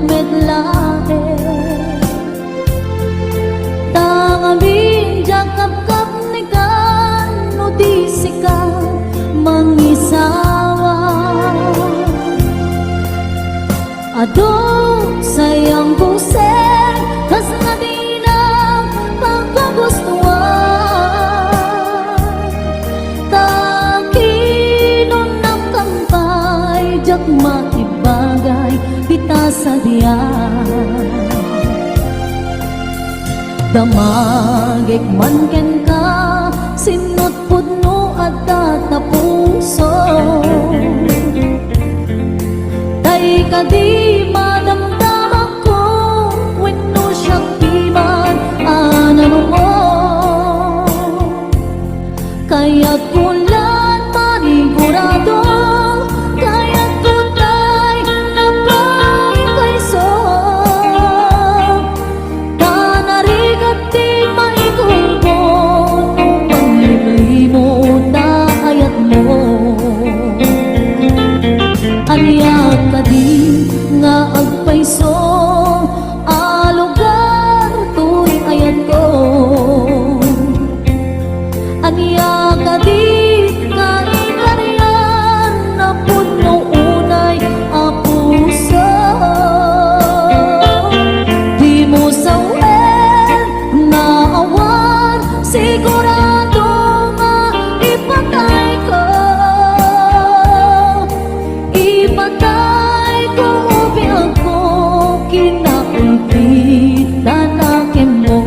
medlae tangamin jakap-kap ni kan no di sikat mangisawa adong sayang busen kas na di na pagkagustuhan takinon ng kampay jak makibagay kita sa diyan damagik man ken ka sinot pudno at tatapuso tay ka di madamdam ako wenno siya piman anano mo kaya't kulan manigurado kaya't tutay na pagkaiso tanarigat di maikulbo nung panglilimo na ayat mo aliyak ka di nga agpaiso alugar tuy ayat ko aliyak ka di nga ikaryan na puno unay apuso di mo sawen na awan sigurado nga ipatay ko biag ko kinaulpit tanakin mo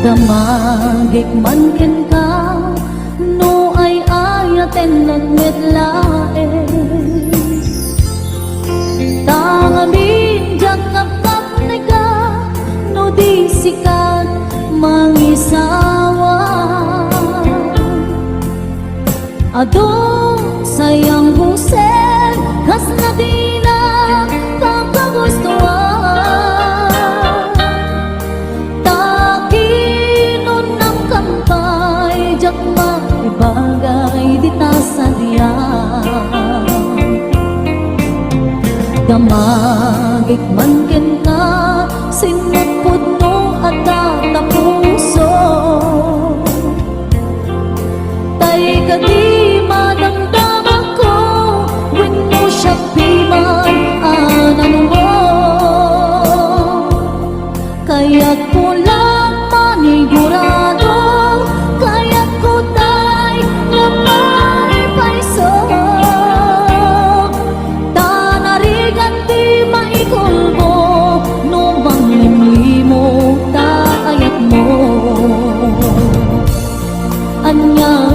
damagik man ken ka no ay ayaten nagmetlae tangamin jakap-kap ni ka no di sikat mangisawa adong sayang busen kas na di na pagkagustuhan jak makibagay di ta sa diyan damagik man ken ka sinot pudno at tatapuso tay ka di madamdam ako wenno siya piman anano mo kaya't pulang manigurado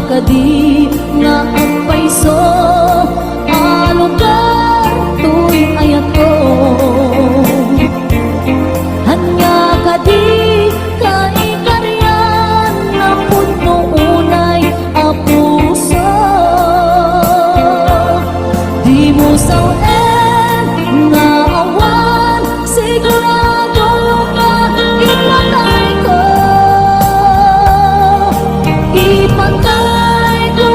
kadi nga agpaiso alugar tuy ayat ko hanya kadi kaikaryan na puno unay apuso di mo sawen nga awan sigurado nga ipatay ko ipatay ko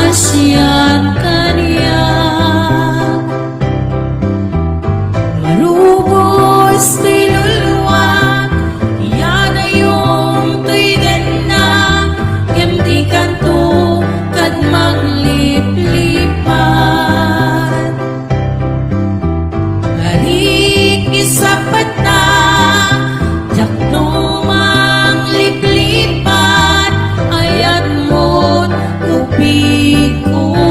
siya't kaniyak. Marubos tinulwa, yan ay yung tuigan na, yamdi kanto kad magliplipat. Balik isapat na, jak numang liplipat, ayat mo't kupiko.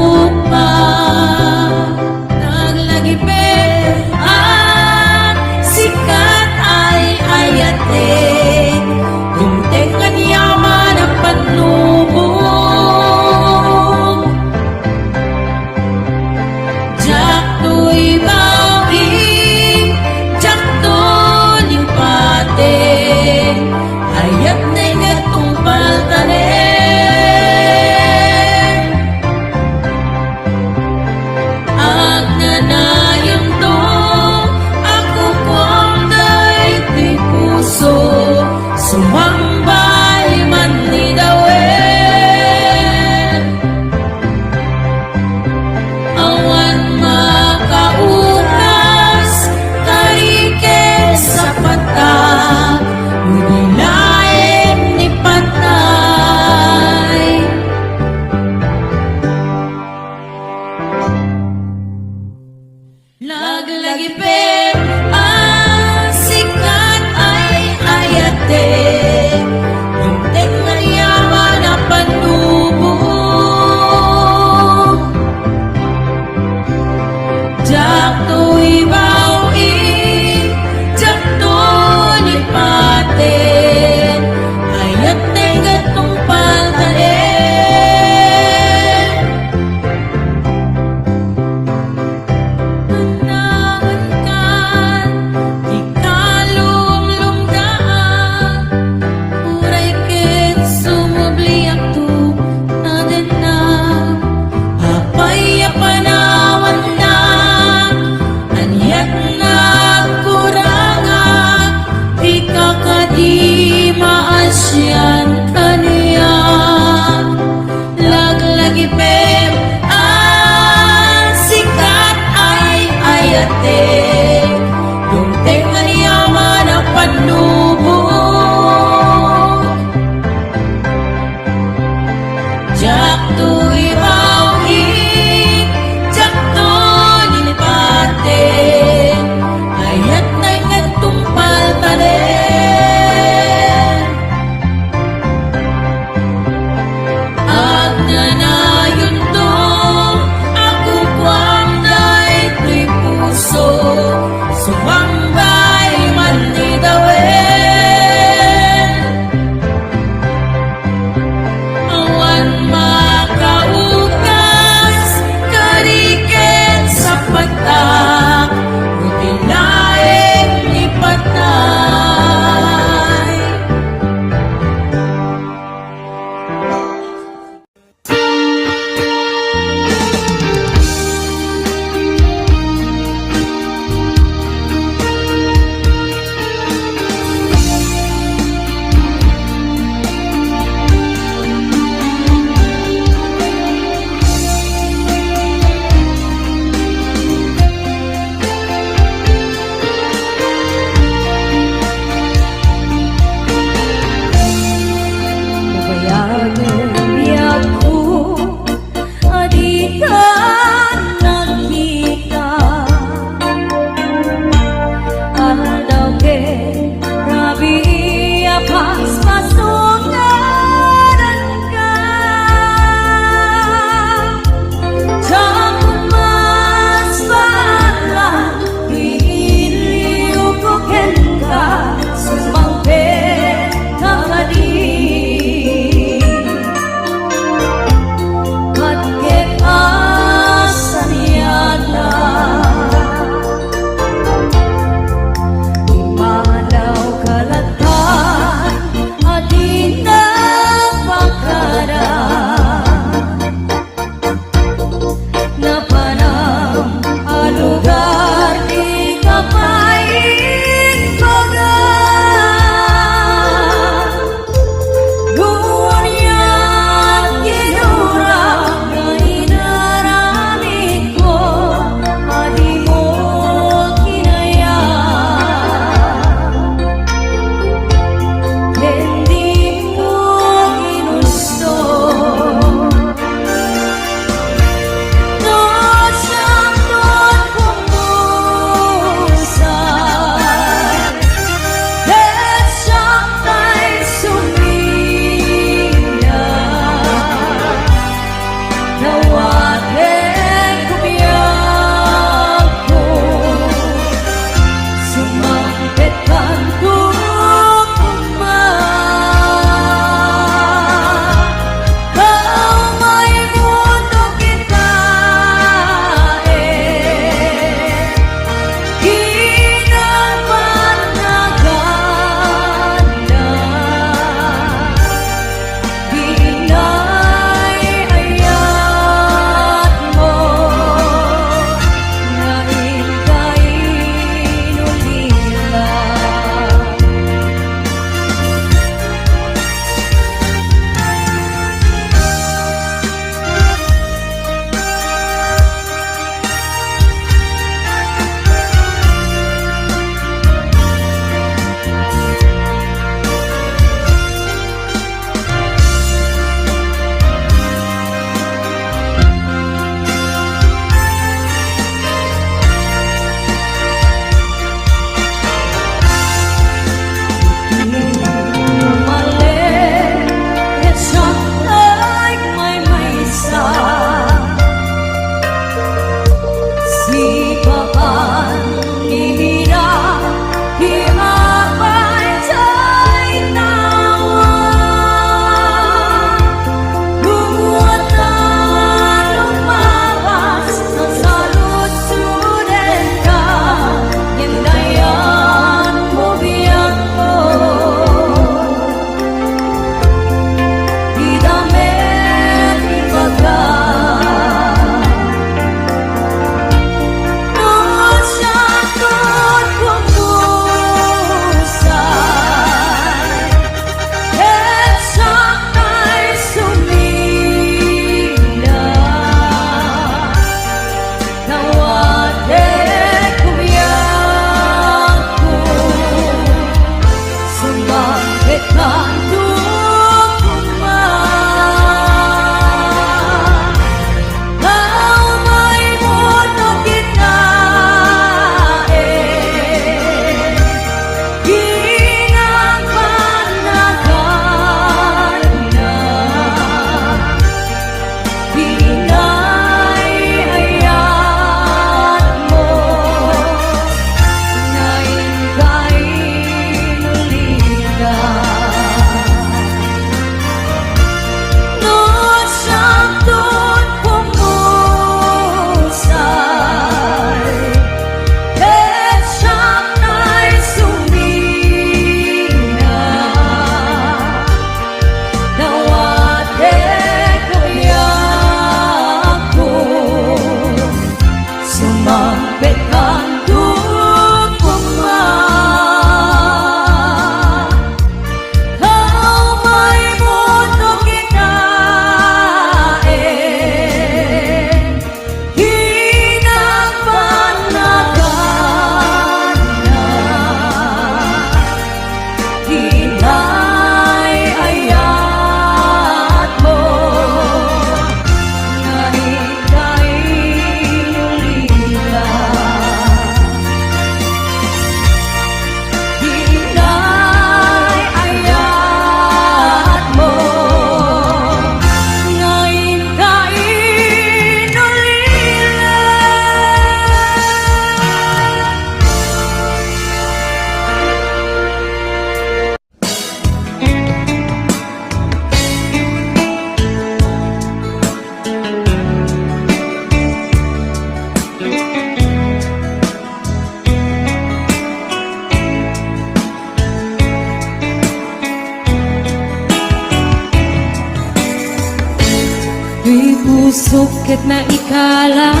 pusok ket na ikalang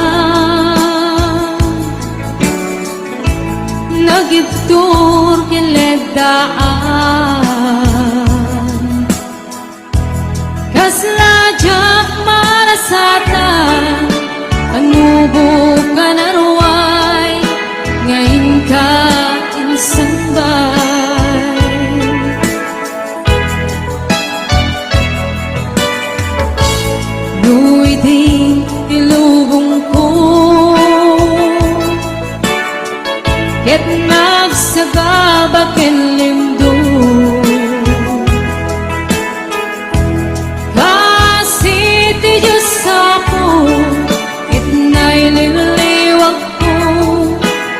nagibtur kiledaan kaslajak marasatan anubog ka naruay ngayon ka insang Nu'y di ilubong ko ket nagsagabak lindo kasi ti Diyos ako ket naililiwag ko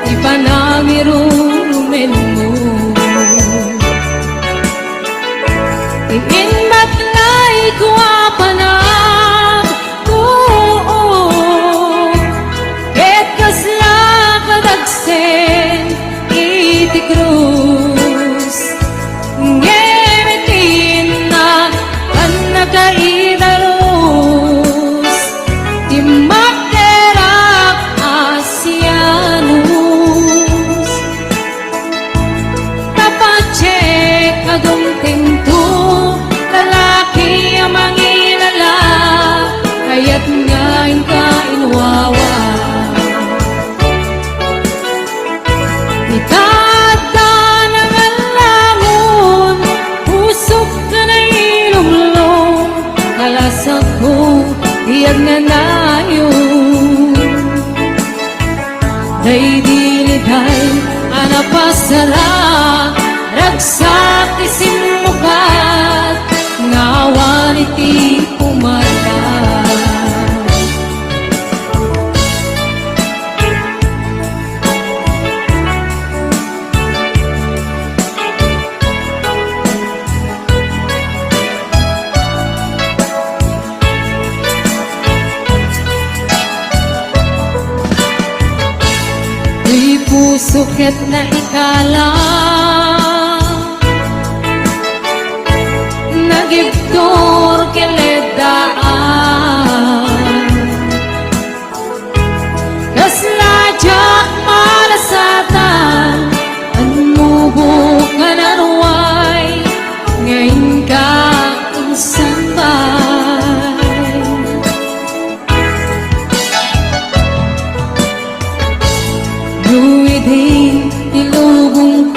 di panamirumen mo tingin batlay ko apanag iti krus ngemitin na kan nakaidarus di magderak asianus tapacek adong tinto lalaki ang mangilala kaya't ngayon ka inwawa Itata ng alamon, pusok ka na ilumlong, kalasag ko, iyag na nayon. Day diliday, anapasara, ragsak isimukat, ngawan iti umata. Di puso ket na ikalang nagibtor kiledaan kasladyak malasatan anmubo ka naruay ngayon ka insang Nu'y di ilubong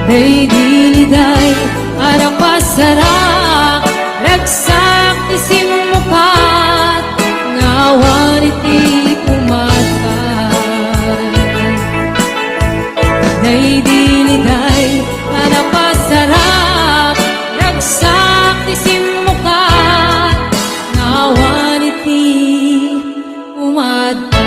Day diliday arang pasarap ragsak isimukat ngawan iti umatay. Day diliday arang pasarap ragsak isimukat ngawan iti umatay.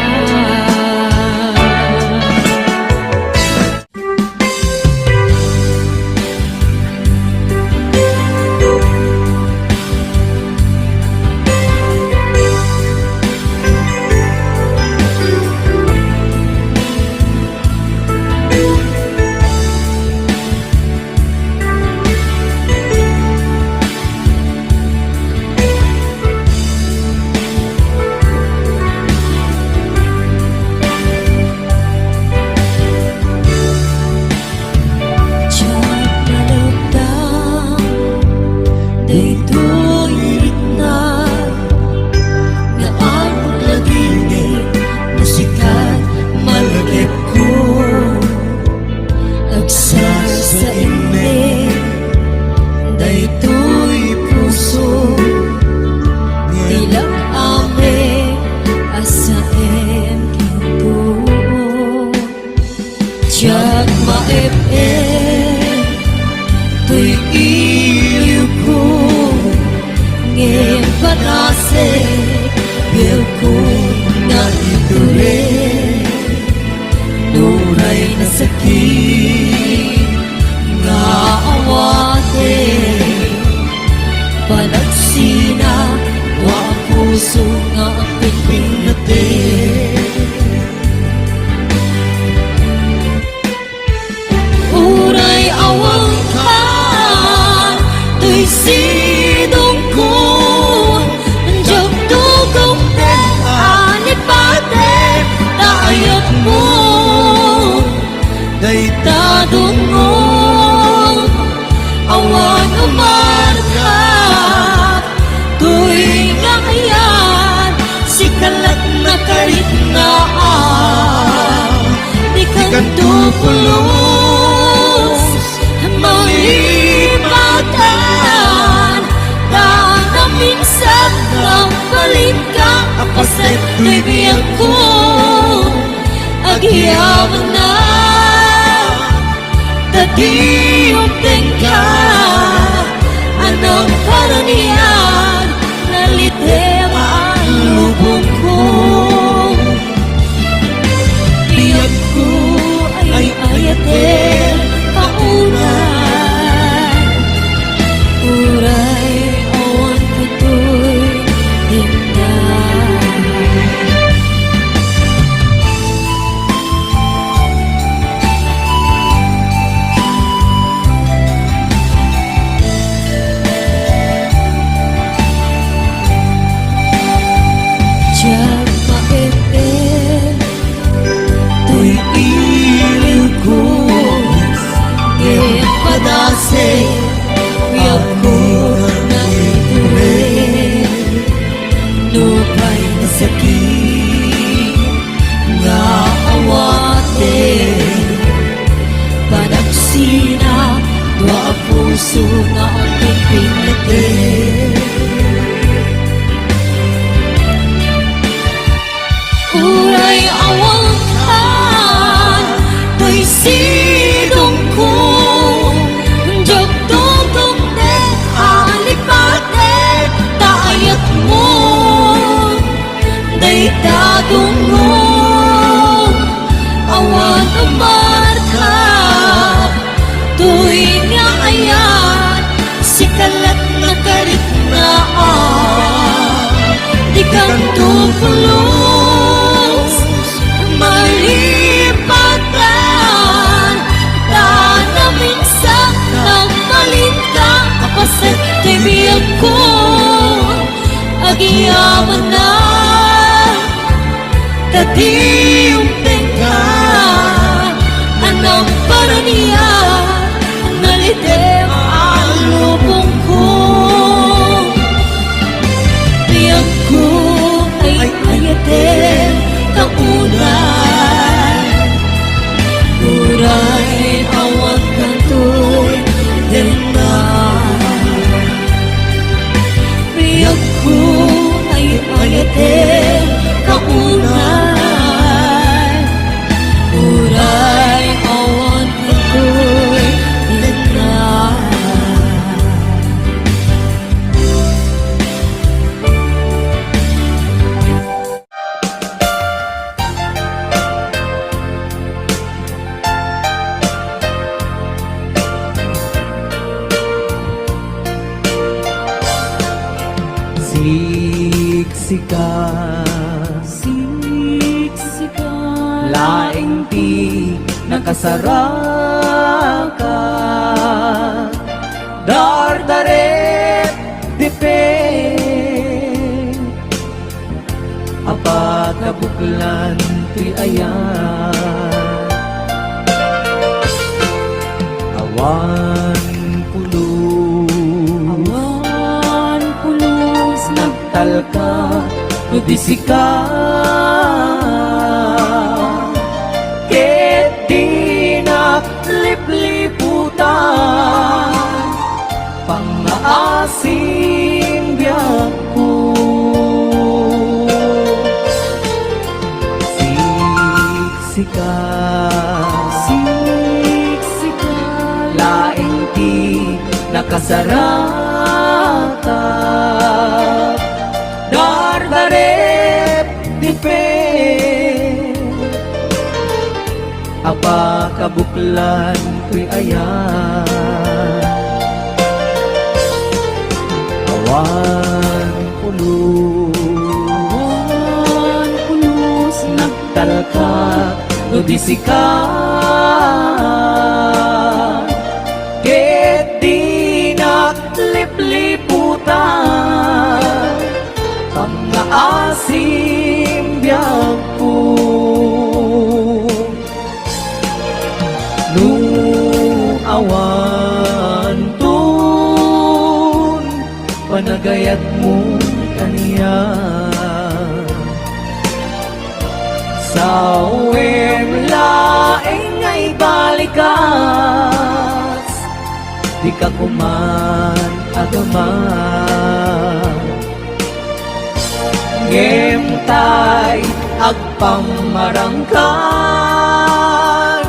Diyak maep-ep tuy iyo ko ngayon panase bil ko na iture nuray na sakit nga awate panagsina wa puso nga pipinate. Sidong ko Andiyak tugong din Anit pate Taayap mo Day tadungong Awan umarkat Tuy nga kayan Sikalat na karit na Di kang tupulos Malipatan Dana minsan Lang palit ka Apaset bibiyang ko Agyaman na Tadiyong tingka Anong karaniyan Nalitem ang lubong ko Biyag ko ay ayatin Kaunan Uray awan kato'y hinday. Diyak maep-ep tuy iliw ko ngayon padase biyag ko na iture nupay na sakit nga awate panagsina dua puso nga aking pinate. Uray awang kan tuy sidong ko Andiyak tugong din Alipate Taayat mo Day tadungong Awan umarkat Tuy nga ayan Sikalat na karit na Di kang tupulos Malipatan Dana minsan Nang malit ka Kapasit tibiyag ko Agyaman na Tadiyong tingka Anong paraniyan Nalitem ang lubong ko Biyag ko ay ayatin Kaunan Uray awan kanto Siksika, siksika, laing ti nakasaraka, dardaret dipe, apat na buklan ti ayan, awan pulos nagtalka nudisika, ket di naglipliputan pangaasim biyak ko. Siksika, siksika, laing ti nakasarata, dardarep dipe, apa kabuklan ko'y ayan, awan pulos nagtalka nudisika, ket di naglipliputan pangaasim biyak ko. Nu awan tun panagayat mo kaniya, sa uwem laeng ay balikas, di ka kuman agaman, ngemtay agpamarangkan,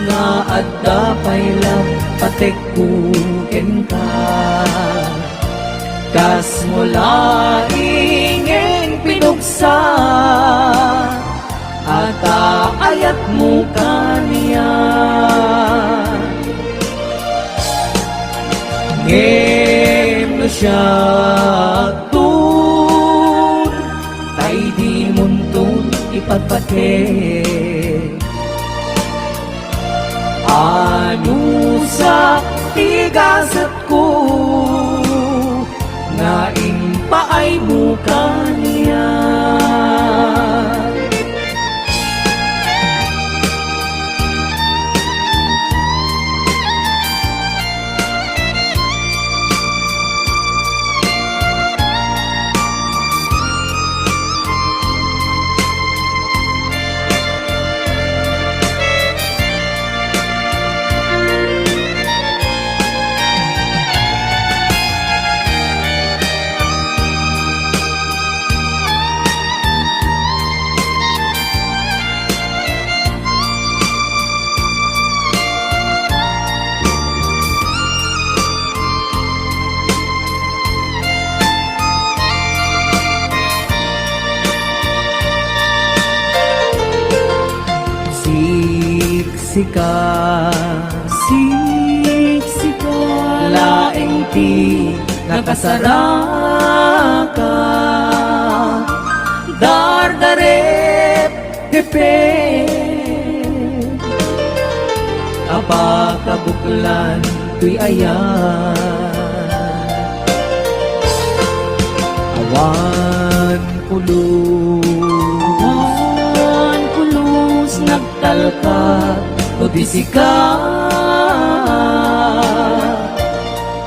nga adda paylang patekkuken ka, kas mula ingeng pinuksa, at ayat mo kaniya, ngem no siya tun, tay di muntun ipagpate, ano sa tigasat ko, nga paay mo kaniya. Siksika, siksika, laing ti nakasaraka, dardarep dipe, apa kabuklan ko'y ayan, awan pulos nagtalka nudisika,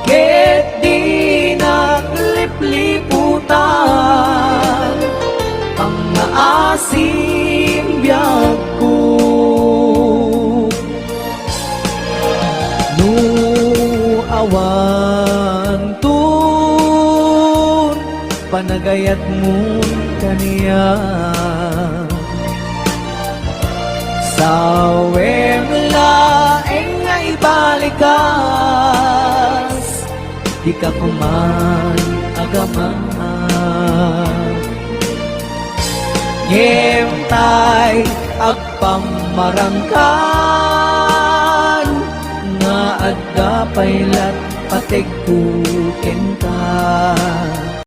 ket di naglipliputan pangaasim biyak ko. Nu awan tun panagayat mo kaniya, sa uwem laeng ay balikas, di ka kuman agaman, ngem-tay agpamarangkan, nga adda paylat pategkuken ka,